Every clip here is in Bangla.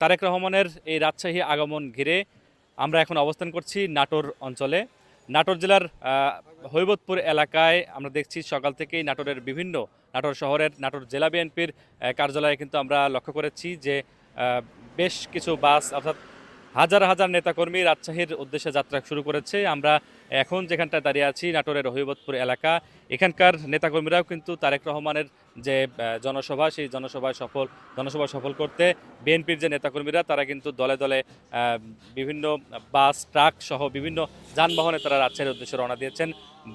তারেক রহমানের এই রাজশাহী আগমন ঘিরে আমরা এখন অবস্থান করছি নাটোর অঞ্চলে। নাটোর জেলার হৈবতপুর এলাকায় আমরা দেখছি সকাল থেকেই নাটোর শহরের নাটোর জেলা বিএনপির কার্যালয়ে কিন্তু আমরা লক্ষ্য করেছি যে বেশ কিছু বাস অর্থাৎ হাজার হাজার নেতাকর্মী রাজশাহীর উদ্দেশ্যে যাত্রা শুরু করেছে। আমরা এখন যেখানটায় দাঁড়িয়ে আছি নাটোরের হৈবতপুর এলাকা, এখানকার নেতাকর্মীরাও কিন্তু তারেক রহমানের যে জনসভা সেই জনসভা সফল করতে বিএনপির যে নেতাকর্মীরা তারা কিন্তু দলে দলে বিভিন্ন বাস ট্রাক সহ বিভিন্ন যানবাহনে তারা রাজশাহীর উদ্দেশ্যে রওনা দিয়েছেন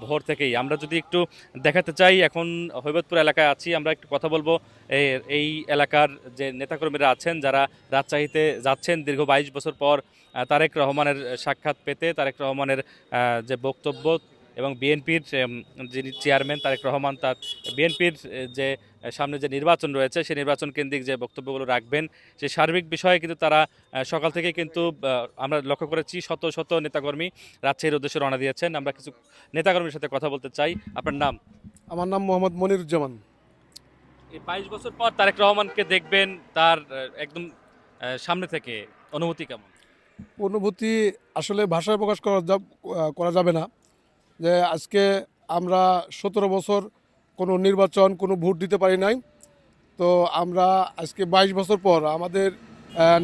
ভোর থেকেই। আমরা যদি একটু দেখাতে চাই, এখন হৈবতপুর এলাকায় আছি, আমরা একটু কথা বলবো এই এলাকার যে নেতাকর্মীরা আছেন যারা রাজশাহীতে যাচ্ছেন দীর্ঘ 22 বছর পর তারেক রহমানের সাক্ষাৎ পেতে, তারেক রহমানের যে বক্তব্য এবং বিএনপির যিনি চেয়ারম্যান তারেক রহমান তার বিএনপির যে সামনে যে নির্বাচন রয়েছে সেই নির্বাচন কেন্দ্রিক যে বক্তব্যগুলো রাখবেন সেই সার্বিক বিষয়ে কিন্তু তারা সকাল থেকে কিন্তু আমরা লক্ষ্য করেছি শত শত নেতাকর্মী রাজশাহীর উদ্দেশ্যে রওনা দিয়েছেন। আমরা কিছু নেতাকর্মীর সাথে কথা বলতে চাই। আপনার নাম? আমার নাম মোহাম্মদ মনিরুজ্জামান। এই 22 বছর পর তারেক রহমানকে দেখবেন, তার একদম সামনে থেকে অনুভূতি কেমন? অনুভূতি আসলে ভাষায় প্রকাশ করা যাবে না। যে আজকে আমরা 17 বছর কোনো নির্বাচন কোনো ভোট দিতে পারি নাই, তো আমরা আজকে 22 বছর পর আমাদের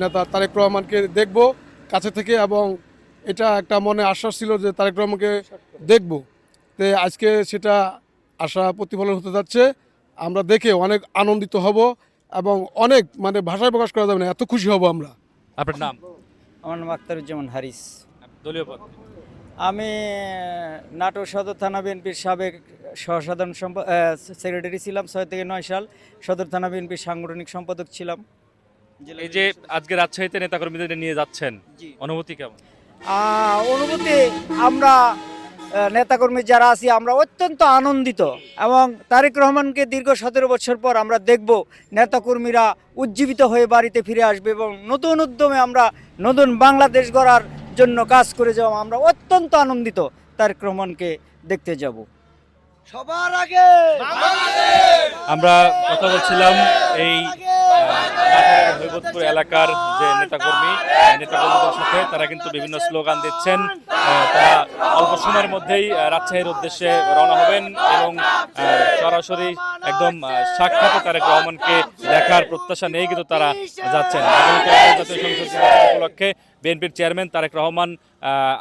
নেতা তারেক রহমানকে দেখব কাছে থেকে, এবং এটা একটা মনে আশ্বাস ছিল যে তারেক রহমানকে দেখব। তো আজকে সেটা আশা প্রতিফলন হতে যাচ্ছে। আমরা দেখে অনেক আনন্দিত হব এবং অনেক ভাষায় প্রকাশ করা যাবে না, এত খুশি হব আমরা। আপনার নাম? আমার নাম আখতারুজ্জামান হারিস। দলীয় পদ? আমি নাটোর সদর থানা বিএনপির সাবেক সহসাধারণ সেক্রেটারি ছিলাম 6 থেকে 9 সাল। সদর থানা বিএনপির সাংগঠনিক সম্পাদক ছিলাম। এই যে আজকে রাজশাহীতে নেতাকর্মীদের নিয়ে যাচ্ছেন, অনুভূতি কেমন? অনুভূতি, আমরা নেতাকর্মী যারা আছি আমরা অত্যন্ত আনন্দিত, এবং তারেক রহমানকে দীর্ঘ 17 বছর পর আমরা দেখব নেতাকর্মীরা উজ্জীবিত হয়ে বাড়িতে ফিরে আসবে এবং নতুন উদ্যমে আমরা নতুন বাংলাদেশ গড়ার জন্য কাজ করে যাব। আমরা অত্যন্ত আনন্দিত তারেক রহমানকে দেখতে যাব সবার আগে। আমরা কথা বলছিলাম এই হৈবতপুর এলাকার যে নেতাকর্মীদের সাথে, তারা কিন্তু বিভিন্ন স্লোগান দিচ্ছেন। তারা অল্প সময়ের মধ্যেই রাজশাহীর উদ্দেশ্যে রওনা হবেন এবং সরাসরি একদম সাক্ষাৎ তারেক রহমানকে দেখার প্রত্যাশা নেই কিন্তু তারা যাচ্ছেন। আগামীকাল জাতীয় সংসদ নির্বাচন উপলক্ষে বিএনপির চেয়ারম্যান তারেক রহমান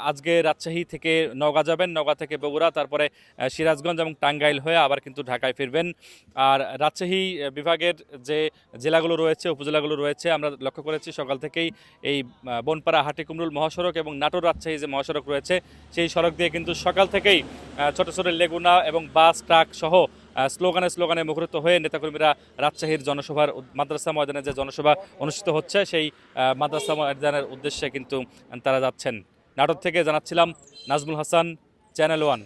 আজকে রাজশাহী থেকে নওগাঁ যাবেন, নওগাঁ থেকে বগুড়া, তারপরে সিরাজগঞ্জ এবং টাঙ্গাইল হয়ে আবার কিন্তু ঢাকায় ফিরবেন। আর রাজশাহী বিভাগের যে জেলাগুলো রয়েছে, উপজেলাগুলো রয়েছে, আমরা লক্ষ্য করেছি সকাল থেকেই এই বনপাড়া হাটিকুমরুল মহাসড়ক এবং নাটোর রাজশাহী যে মহাসড়ক রয়েছে সেই সড়ক দিয়ে কিন্তু সকাল থেকেই ছোট ছোট লেগুনা এবং বাস ট্রাক সহ স্লোগানে মুখরিত হয়ে নেতাকর্মীরা রাজশাহীর জনসভার মাদ্রাসা ময়দানে যে জনসভা অনুষ্ঠিত হচ্ছে সেই মাদ্রাসা ময়দানের উদ্দেশ্যে কিন্তু তারা যাচ্ছেন। নাটোর থেকে জানাচ্ছিলাম নাজমুল হাসান, চ্যানেল 1।